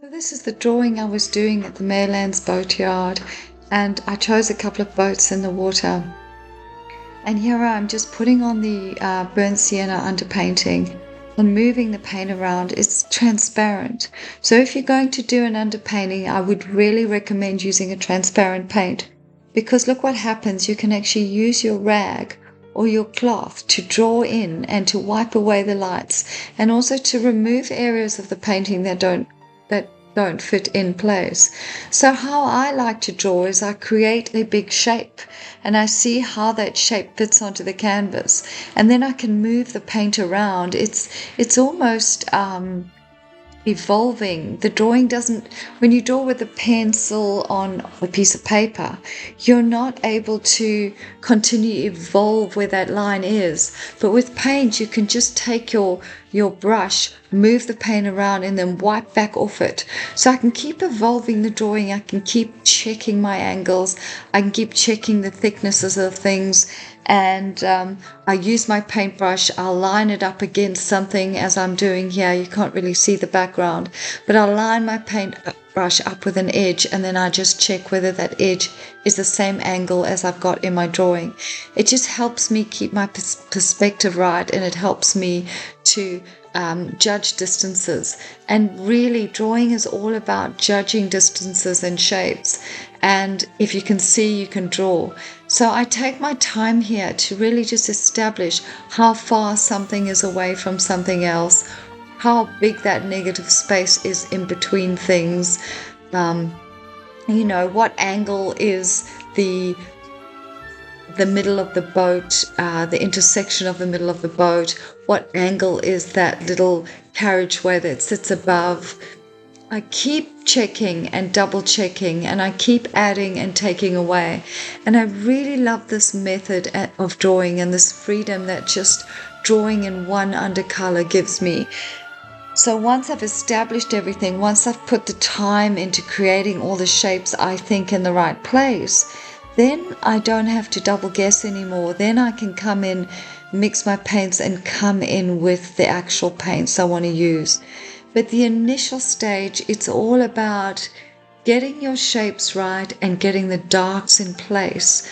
So this is the drawing I was doing at the Maylands boatyard, and I chose a couple of boats in the water. And here I'm just putting on the burnt sienna underpainting and moving the paint around. It's transparent. So if you're going to do an underpainting, I would really recommend using a transparent paint, because look what happens. You can actually use your rag or your cloth to draw in and to wipe away the lights, and also to remove areas of the painting that don't fit in place. So how I like to draw is I create a big shape and I see how that shape fits onto the canvas, and then I can move the paint around. It's almost evolving. The drawing doesn't, when you draw with a pencil on a piece of paper, you're not able to continue to evolve where that line is. But with paint, you can just take your brush, move the paint around, and then wipe back off it. So I can keep evolving the drawing. I can keep checking my angles. I can keep checking the thicknesses of things. And I use my paintbrush. I'll line it up against something as I'm doing here. You can't really see the background, but I'll line my paintbrush up with an edge, and then I just check whether that edge is the same angle as I've got in my drawing. It just helps me keep my perspective right, and it helps me to judge distances. And really, drawing is all about judging distances and shapes. And if you can see, you can draw. So I take my time here to really just establish how far something is away from something else, how big that negative space is in between things. What angle is the middle of the boat, the intersection of the middle of the boat, what angle is that little carriageway that sits above. I keep checking and double checking, and I keep adding and taking away. And I really love this method of drawing and this freedom that just drawing in one undercolor gives me. So once I've established everything, once I've put the time into creating all the shapes I think in the right place, then I don't have to double guess anymore. Then I can come in, mix my paints, and come in with the actual paints I want to use. But the initial stage, it's all about getting your shapes right and getting the darks in place.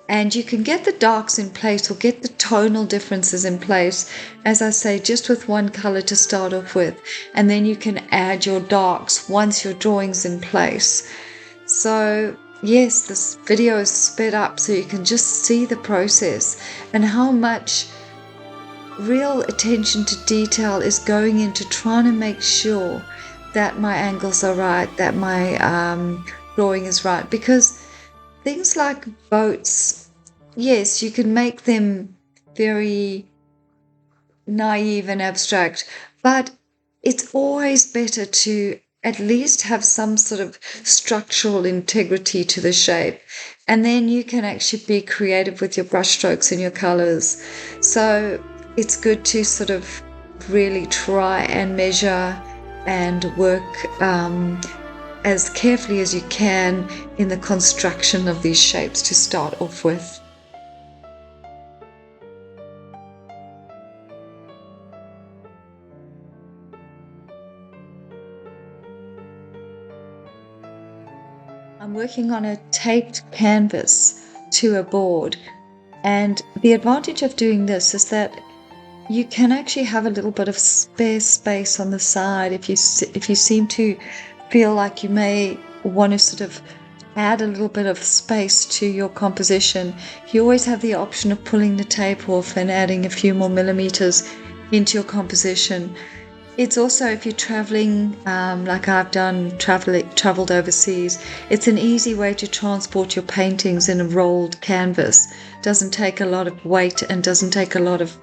And you can get the darks in place or get the tonal differences in place, as I say, just with one color to start off with. And then you can add your darks once your drawing's in place. So yes, this video is sped up so you can just see the process and how much real attention to detail is going into trying to make sure that my angles are right, that my drawing is right. Because things like boats, yes, you can make them very naive and abstract, but it's always better to at least have some sort of structural integrity to the shape. And then you can actually be creative with your brush strokes and your colors. So it's good to sort of really try and measure and work as carefully as you can in the construction of these shapes to start off with. I'm working on a taped canvas to a board, and the advantage of doing this is that you can actually have a little bit of spare space on the side if you seem to feel like you may want to sort of add a little bit of space to your composition. You always have the option of pulling the tape off and adding a few more millimeters into your composition. It's also, if you're traveling, like I've done, traveled overseas, it's an easy way to transport your paintings in a rolled canvas. Doesn't take a lot of weight and doesn't take a lot of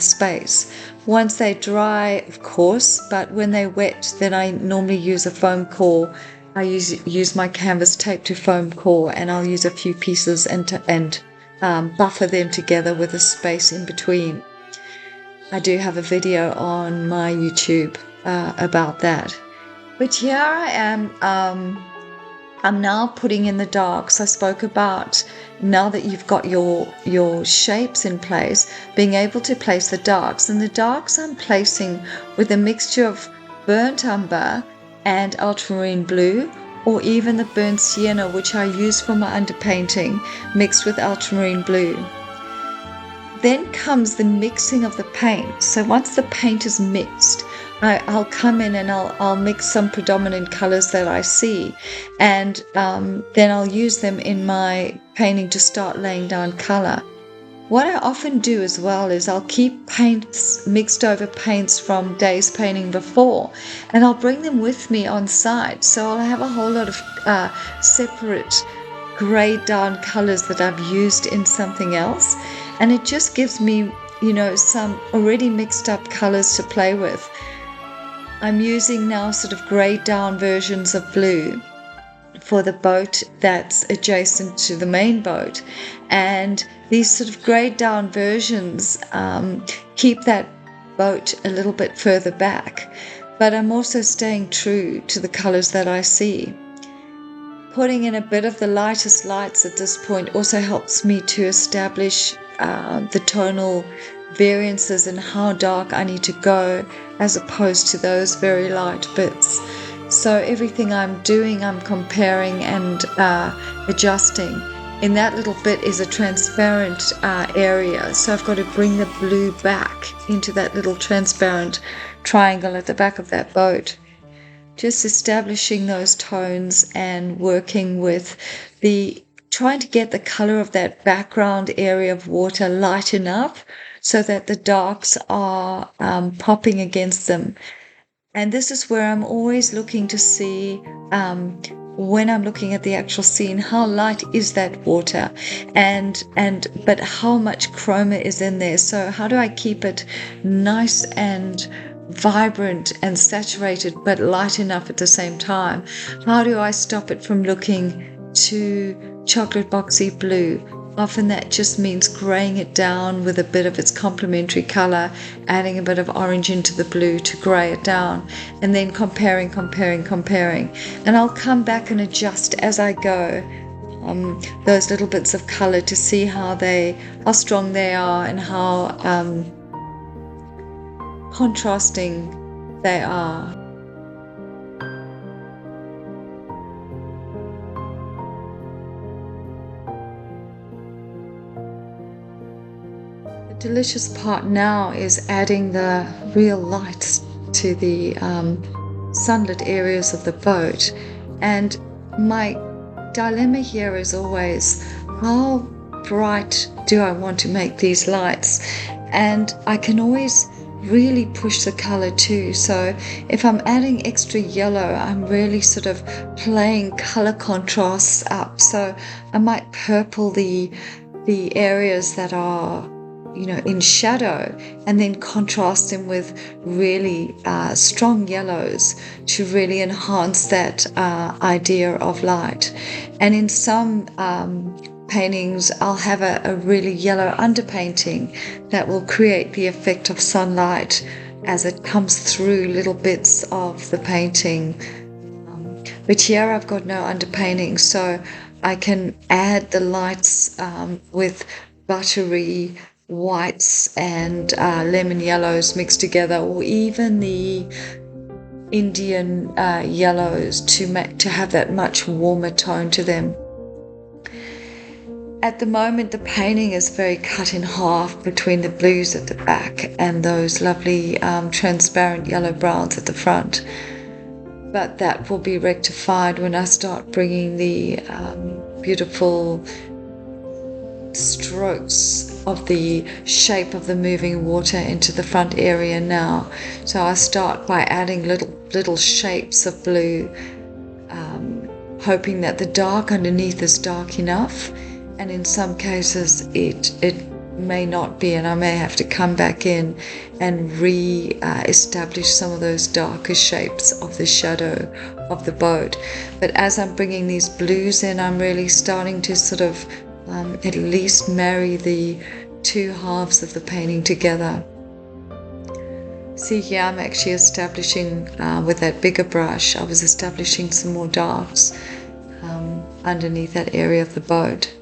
space. Once they dry, of course, but when they're wet, then I normally use a foam core. I use my canvas tape to foam core, and I'll use a few pieces and buffer them together with a space in between. I do have a video on my YouTube about that. But here I am. I'm now putting in the darks. I spoke about, now that you've got your shapes in place, being able to place the darks. And the darks I'm placing with a mixture of burnt umber and ultramarine blue, or even the burnt sienna, which I use for my underpainting, mixed with ultramarine blue. Then comes the mixing of the paint. So once the paint is mixed, I'll come in and I'll mix some predominant colors that I see, and then I'll use them in my painting to start laying down color. What I often do as well is I'll keep paints, mixed over paints from days painting before, and I'll bring them with me on site. So I'll have a whole lot of separate grayed down colors that I've used in something else, and it just gives me, some already mixed up colors to play with. I'm using now sort of grayed down versions of blue for the boat that's adjacent to the main boat, and these sort of grayed down versions keep that boat a little bit further back, but I'm also staying true to the colors that I see. Putting in a bit of the lightest lights at this point also helps me to establish the tonal variances and how dark I need to go, as opposed to those very light bits. So everything I'm doing, I'm comparing and adjusting. In that little bit is a transparent area, so I've got to bring the blue back into that little transparent triangle at the back of that boat. Just establishing those tones and working with trying to get the color of that background area of water light enough so that the darks are popping against them. And this is where I'm always looking to see, when I'm looking at the actual scene, how light is that water, but how much chroma is in there. So how do I keep it nice and vibrant and saturated, but light enough at the same time? How do I stop it from looking too chocolate boxy blue? Often that just means graying it down with a bit of its complementary color, adding a bit of orange into the blue to gray it down, and then comparing. And I'll come back and adjust as I go those little bits of color to see how strong they are and how contrasting they are. The delicious part now is adding the real lights to the sunlit areas of the boat. And my dilemma here is always, how bright do I want to make these lights? And I can always really push the color too. So if I'm adding extra yellow, I'm really sort of playing color contrasts up. So I might purple the areas that are in shadow, and then contrast them with really strong yellows to really enhance that idea of light. And in some paintings, I'll have a really yellow underpainting that will create the effect of sunlight as it comes through little bits of the painting. But here I've got no underpainting, so I can add the lights with buttery whites and lemon yellows mixed together, or even the Indian yellows to have that much warmer tone to them. At the moment, the painting is very cut in half between the blues at the back and those lovely transparent yellow browns at the front. But that will be rectified when I start bringing the beautiful strokes of the shape of the moving water into the front area now. So I start by adding little shapes of blue, hoping that the dark underneath is dark enough, and in some cases it may not be, and I may have to come back in and establish some of those darker shapes of the shadow of the boat. But as I'm bringing these blues in, I'm really starting to sort of at least marry the two halves of the painting together. See here, I'm actually establishing with that bigger brush, I was establishing some more darks underneath that area of the boat.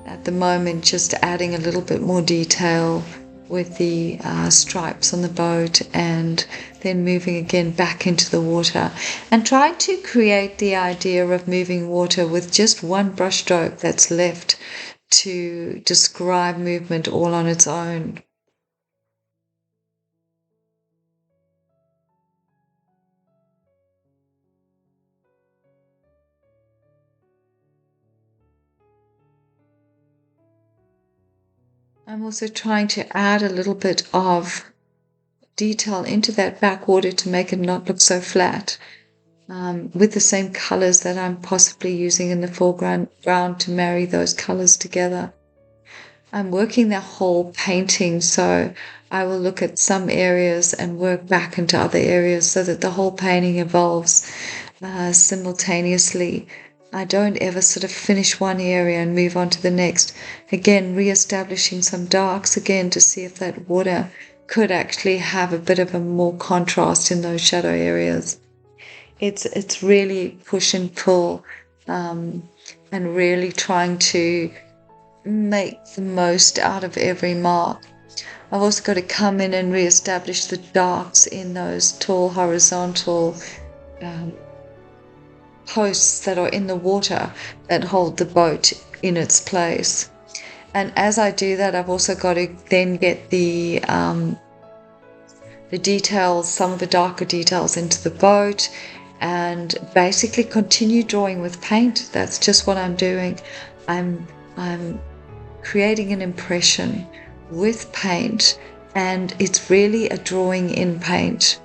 At the moment, just adding a little bit more detail with the stripes on the boat, and then moving again back into the water, and trying to create the idea of moving water with just one brushstroke that's left to describe movement all on its own. I'm also trying to add a little bit of detail into that backwater to make it not look so flat, with the same colors that I'm possibly using in the foreground to marry those colors together. I'm working the whole painting, so I will look at some areas and work back into other areas so that the whole painting evolves simultaneously. I don't ever sort of finish one area and move on to the next. Again, re-establishing some darks again to see if that water could actually have a bit of a more contrast in those shadow areas. It's really push and pull, and really trying to make the most out of every mark. I've also got to come in and re-establish the darks in those tall horizontal um, posts that are in the water that hold the boat in its place. And as I do that, I've also got to then get the details, some of the darker details into the boat, and basically continue drawing with paint. That's just what I'm doing. I'm creating an impression with paint, and it's really a drawing in paint.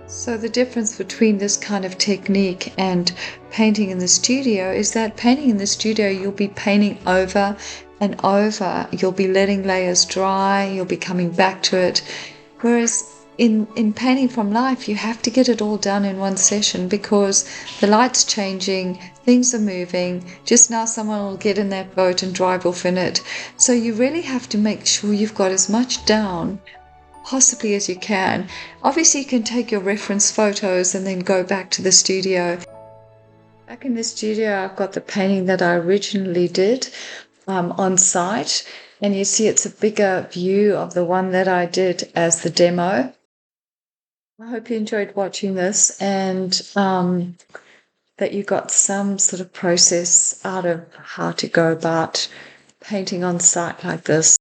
So the difference between this kind of technique and painting in the studio is that painting in the studio, you'll be painting over and over. You'll be letting layers dry, you'll be coming back to it. Whereas in painting from life, you have to get it all done in one session because the light's changing, things are moving. Just now someone will get in that boat and drive off in it. So you really have to make sure you've got as much down possibly as you can. Obviously, you can take your reference photos and then go back to the studio. Back in the studio, I've got the painting that I originally did on site, and you see it's a bigger view of the one that I did as the demo. I hope you enjoyed watching this, and that you got some sort of process out of how to go about painting on site like this.